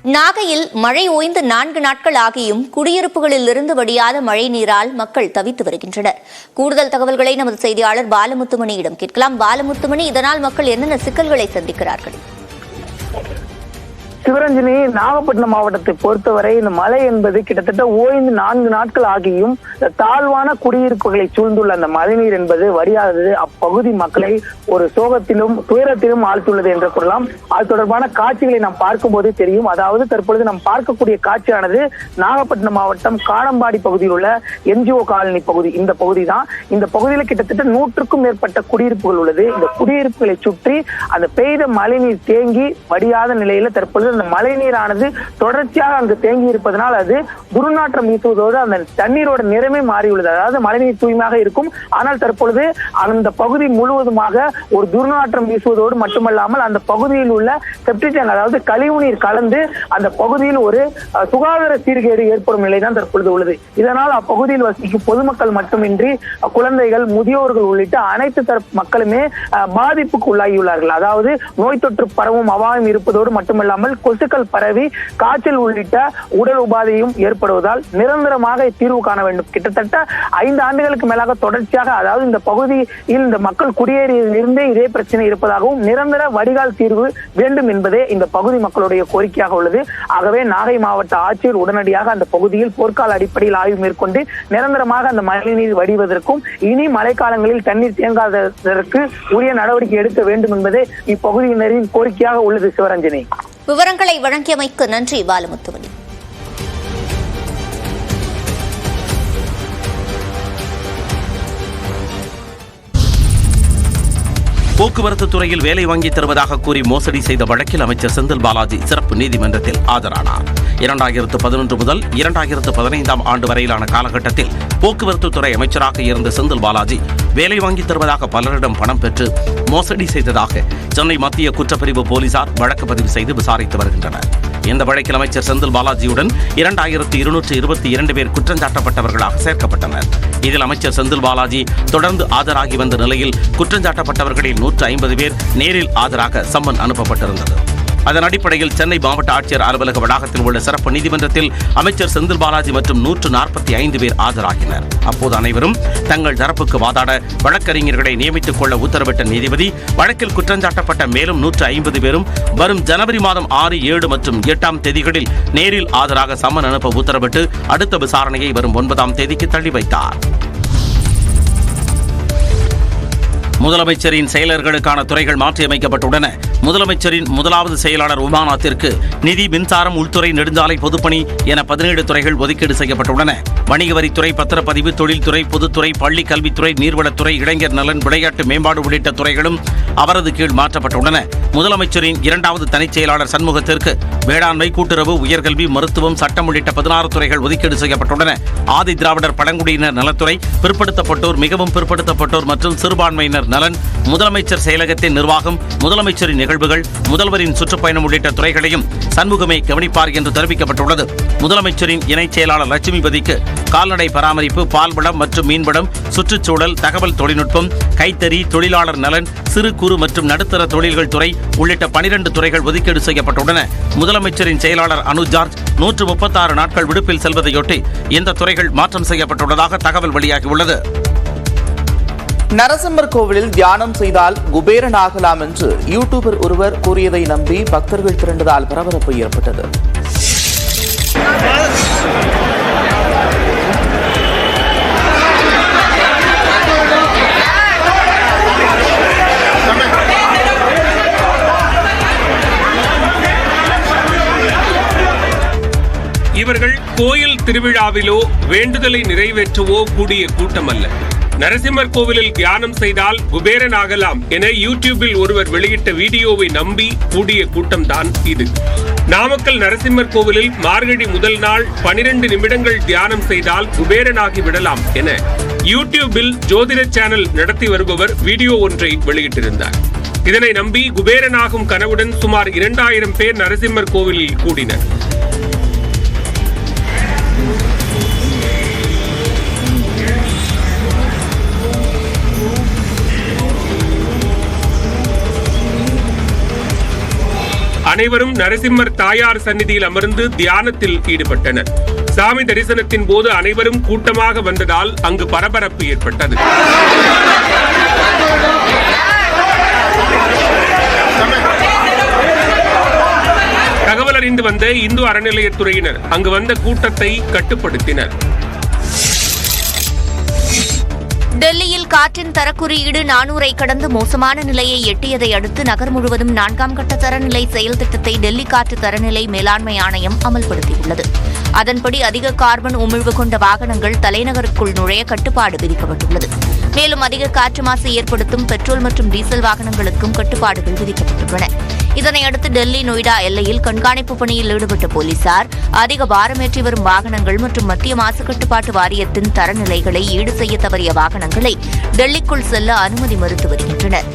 நாகையில் மழை ஓய்ந்து 4 நாட்கள் ஆகியும் குடியிருப்புகளில் இருந்து வடியாத மழை நீரால் மக்கள் தவித்து வருகின்றனர். கூடுதல் தகவல்களை நமது செய்தியாளர் பாலமுத்துமணியிடம் கேட்கலாம். பாலமுத்துமணி, இதனால் மக்கள் என்னென்ன சிக்கல்களை சந்திக்கிறார்கள்? சிவரஞ்சனி, நாகப்பட்டினம் மாவட்டத்தை பொறுத்தவரை இந்த மழை என்பது கிட்டத்தட்ட ஓய்ந்து 4 நாட்கள் ஆகியும் தாழ்வான குடியிருப்புகளை சூழ்ந்துள்ள அந்த மழைநீர் என்பது வடியாதது அப்பகுதி மக்களை ஒரு சோகத்திலும் துயரத்திலும் ஆழ்த்துள்ளது என்று கூறலாம். அது தொடர்பான காட்சிகளை நாம் பார்க்கும் போதே தெரியும். அதாவது தற்பொழுது நாம் பார்க்கக்கூடிய காட்சியானது நாகப்பட்டினம் மாவட்டம் காடம்பாடி பகுதியில் உள்ள என்ஜிஓ காலனி பகுதி. இந்த பகுதி தான். இந்த பகுதியில் கிட்டத்தட்ட 100க்கும் மேற்பட்ட குடியிருப்புகள் உள்ளது. இந்த குடியிருப்புகளை சுற்றி அந்த பெய்த மழைநீர் தேங்கி வடியாத நிலையில தற்பொழுது அந்த மழை நீரானது தொடர்ச்சியாக அங்கு தேங்கி இருப்பதனால் அது துர்நாற்றம் வீசுவதோடு அந்த தண்ணீரோட நிறமே மாறியுள்ளது. அதாவது மழைநீர் தூய்மையாக இருக்கும், ஆனால் தற்பொழுது அந்த பகுதி முழுவதுமாக ஒரு துர்நாற்றம் வீசுவதோடு மட்டுமல்லாமல் அந்த பகுதியில் உள்ள செப்டிக் டேங்க், அதாவது கழிவுநீர் கலந்து அந்த பகுதியில் ஒரு சுகாதார சீர்கேடு ஏற்படும் நிலைதான் தற்பொழுது உள்ளது. இதனால் அப்பகுதியில் வசிக்கும் பொதுமக்கள் மட்டுமின்றி குழந்தைகள், முதியோர்கள் உள்ளிட்ட அனைத்து தரப்பு மக்களுமே பாதிப்புக்கு உள்ளாகியுள்ளார்கள். அதாவது நோய் தொற்று பரவும் அபாயம் இருப்பதோடு மட்டுமல்லாமல் கொசுக்கள் பரவி காய்ச்சல் உள்ளிட்ட உடல் உபாதையும் ஏற்படுவதால் நிரந்தரமாக தீர்வு காண வேண்டும். கிட்டத்தட்ட 5 ஆண்டுகளுக்கு மேலாக தொடர்ச்சியாக, அதாவது இந்த பகுதியில் இந்த மக்கள் குடியேறியிருந்தே இதே பிரச்சனை இருப்பதாகவும் நிரந்தர வடிகால் தீர்வு வேண்டும் என்பதே இந்த பகுதி மக்களுடைய கோரிக்கையாக உள்ளது. ஆகவே நாகை மாவட்ட ஆட்சியர் உடனடியாக அந்த பகுதியில் போர்க்கால அடிப்படையில் ஆய்வு மேற்கொண்டு நிரந்தரமாக அந்த மழைநீர் வடிவதற்கும் இனி மழைக்காலங்களில் தண்ணீர் தேங்காததற்கு உரிய நடவடிக்கை எடுக்க வேண்டும் என்பதே இப்பகுதியினரின் கோரிக்கையாக உள்ளது. சிவரஞ்சனி, விவரங்களை வழங்கியமைக்கு நன்றி பாலமுத்துமணி. போக்குவரத்து துறையில் வேலை வாங்கி தருவதாக கூறி மோசடி செய்த வழக்கில் அமைச்சர் செந்தில் பாலாஜி சிறப்பு நீதிமன்றத்தில் ஆஜரானார். 2011 முதல் 2015 ஆண்டு வரையிலான காலகட்டத்தில் போக்குவரத்து துறை அமைச்சராக இருந்த செந்தில் பாலாஜி வேலை வாங்கி தருவதாக பலரிடம் பணம் பெற்று மோசடி செய்ததாக சென்னை மத்திய குற்றப்பிரிவு போலீசார் வழக்கு பதிவு செய்து விசாரித்து வருகின்றனர். இந்த வழக்கில் அமைச்சர் செந்தில் பாலாஜியுடன் 2222 பேர் குற்றஞ்சாட்டப்பட்டவர்களாக சேர்க்கப்பட்டனர். இதில் அமைச்சர் செந்தில் பாலாஜி தொடர்ந்து ஆஜராகி வந்த நிலையில் குற்றஞ்சாட்டப்பட்டவர்களில் 150 பேர் நேரில் ஆஜராக சம்மன் அனுப்பப்பட்டிருந்தது. அதன் அடிப்படையில் சென்னை மாவட்ட ஆட்சியர் அலுவலக வளாகத்தில் உள்ள சிறப்பு நீதிமன்றத்தில் அமைச்சர் செந்தில் பாலாஜி மற்றும் 145 பேர் ஆஜராகினர். அப்போது அனைவரும் தங்கள் தரப்புக்கு வாதாட வழக்கறிஞர்களை நியமித்துக் கொள்ள உத்தரவிட்ட நீதிபதி வழக்கில் குற்றஞ்சாட்டப்பட்ட மேலும் 150 பேரும் வரும் ஜனவரி மாதம் 6, 7 மற்றும் 8ஆம் தேதிகளில் நேரில் ஆஜராக சம்மன் அனுப்ப உத்தரவிட்டு அடுத்த விசாரணையை வரும் 9ஆம் தேதிக்கு தள்ளி வைத்தார். முதலமைச்சரின் செயலர்களுக்கான துறைகள் மாற்றியமைக்கப்பட்டுள்ளன. முதலமைச்சரின் முதலாவது செயலாளர் உமாநாத்திற்கு நிதி, மின்சாரம், உள்துறை, நெடுஞ்சாலை, பொதுப்பணி என 17 துறைகள் ஒதுக்கீடு செய்யப்பட்டுள்ளன. வணிக வரித்துறை, பத்திரப்பதிவு, தொழில்துறை, பொதுத்துறை, பள்ளி கல்வித்துறை, நீர்வளத்துறை, இளைஞர் நலன், விளையாட்டு மேம்பாடு உள்ளிட்ட துறைகளும் அவரது கீழ் மாற்றப்பட்டுள்ளன. முதலமைச்சரின் 2வது தனிச் செயலாளர் சண்முகத்திற்கு வேளாண்மை, கூட்டுறவு, உயர்கல்வி, மருத்துவம், சட்டம் உள்ளிட்ட 16 துறைகள் ஒதுக்கீடு செய்யப்பட்டுள்ளன. ஆதி திராவிடர் பழங்குடியினர் நலத்துறை, பிற்படுத்தப்பட்டோர், மிகவும் பிற்படுத்தப்பட்டோர் மற்றும் சிறுபான்மையினர் நலன், முதலமைச்சர் செயலகத்தின் நிர்வாகம், முதலமைச்சரின் நிகழ்வுகள், முதல்வரின் சுற்றுப்பயணம் உள்ளிட்ட துறைகளையும் சண்முகமே கவனிப்பார் என்று தெரிவிக்கப்பட்டுள்ளது. முதலமைச்சரின் இணைச் செயலாளர் லட்சுமிபதிக்கு கால்நடை பராமரிப்பு, பால்வளம் மற்றும் மீன்வளம், சுற்றுச்சூழல், தகவல் தொழில்நுட்பம், கைத்தறி, தொழிலாளர் நலன், சிறு குறு மற்றும் நடுத்தர தொழில்கள் துறை உள்ளிட்ட 12 துறைகள் ஒதுக்கீடு செய்யப்பட்டுள்ளன. முதலமைச்சரின் செயலாளர் அனுஜ் ஜார்ஜ் 136 நாட்கள் விடுப்பில் செல்வதையொட்டி இந்த துறைகள் மாற்றம் செய்யப்பட்டுள்ளதாக தகவல் வெளியாகியுள்ளது. நரசிம்மர் கோவிலில் தியானம் செய்தால் குபேரன் ஆகலாம் என்று யூடியூபர் ஒருவர் கூறியதை நம்பி பக்தர்கள் திரண்டதால் பரபரப்பு ஏற்பட்டது. இவர்கள் கோயில் திருவிழாவிலோ வேண்டுதலை நிறைவேற்றவோ கூடிய கூட்டம் அல்ல. நரசிம்மர் கோவிலில் தியானம் செய்தால் குபேரன் ஆகலாம் என யூடியூபில் ஒருவர் வெளியிட்ட வீடியோவை நம்பி கூடிய கூட்டம்தான் இது. நாமக்கல் நரசிம்மர் கோவிலில் மார்கழி முதல் நாள் 12 நிமிடங்கள் தியானம் செய்தால் குபேரனாகி விடலாம் என யூடியூபில் ஜோதிட சேனல் நடத்தி வருபவர் வீடியோ ஒன்றை வெளியிட்டிருந்தார். இதனை நம்பி குபேரனாகும் கனவுடன் சுமார் 2000 பேர் நரசிம்மர் கோவிலில் கூடினர். அனைவரும் நரசிம்மர் தாயார் சந்நிதியில் அமர்ந்து தியானத்தில் ஈடுபட்டனர். சாமி தரிசனத்தின் போது அனைவரும் கூட்டமாக வந்ததால் அங்கு பரபரப்பு ஏற்பட்டது. தகவல் அறிந்து வந்த இந்து அறநிலையத்துறையினர் அங்கு வந்த கூட்டத்தை கட்டுப்படுத்தினர். டெல்லியில் காற்றின் தரக்குறியீடு 400ஐ கடந்து மோசமான நிலையை எட்டியதை அடுத்து நகர் முழுவதும் 4ஆம் கட்ட தரநிலை செயல் திட்டத்தை டெல்லி காற்று தரநிலை மேலாண்மை ஆணையம் அமல்படுத்தியுள்ளது. அதன்படி அதிக கார்பன் உமிழ்வு கொண்ட வாகனங்கள் தலைநகருக்குள் நுழைய கட்டுப்பாடு விதிக்கப்பட்டுள்ளது. மேலும் அதிக காற்று மாசு ஏற்படுத்தும் பெட்ரோல் மற்றும் டீசல் வாகனங்களுக்கும் கட்டுப்பாடுகள் விதிக்கப்பட்டுள்ளன. இதனையடுத்து டெல்லி நொய்டா எல்லையில் கண்காணிப்பு பணியில் ஈடுபட்ட போலீசார் அதிக பாரமேற்றி வரும் வாகனங்கள் மற்றும் மத்திய மாசு கட்டுப்பாட்டு வாரியத்தின் தரநிலைகளை ஈடு செய்ய தவறிய வாகனங்களை டெல்லிக்குள் செல்ல அனுமதி மறுத்து வருகின்றனர்.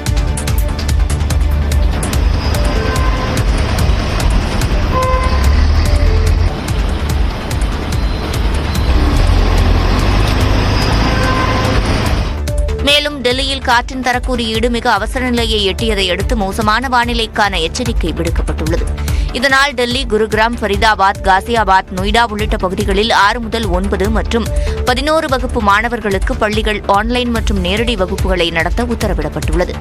மேலும் டெல்லியில் காற்றின் தரக்குறியீடு மிக அவசர நிலையை எட்டியதை அடுத்து மோசமான வானிலைக்கான எச்சரிக்கை விடுக்கப்பட்டுள்ளது. இதனால் டெல்லி, குருகிராம், ஃபரிதாபாத், காசியாபாத், நொய்டா உள்ளிட்ட பகுதிகளில் 6 முதல் 9 மற்றும் 11 வகுப்பு மாணவர்களுக்கு பள்ளிகள் ஆன்லைன் மற்றும் நேரடி வகுப்புகளை நடத்த உத்தரவிடப்பட்டுள்ளது.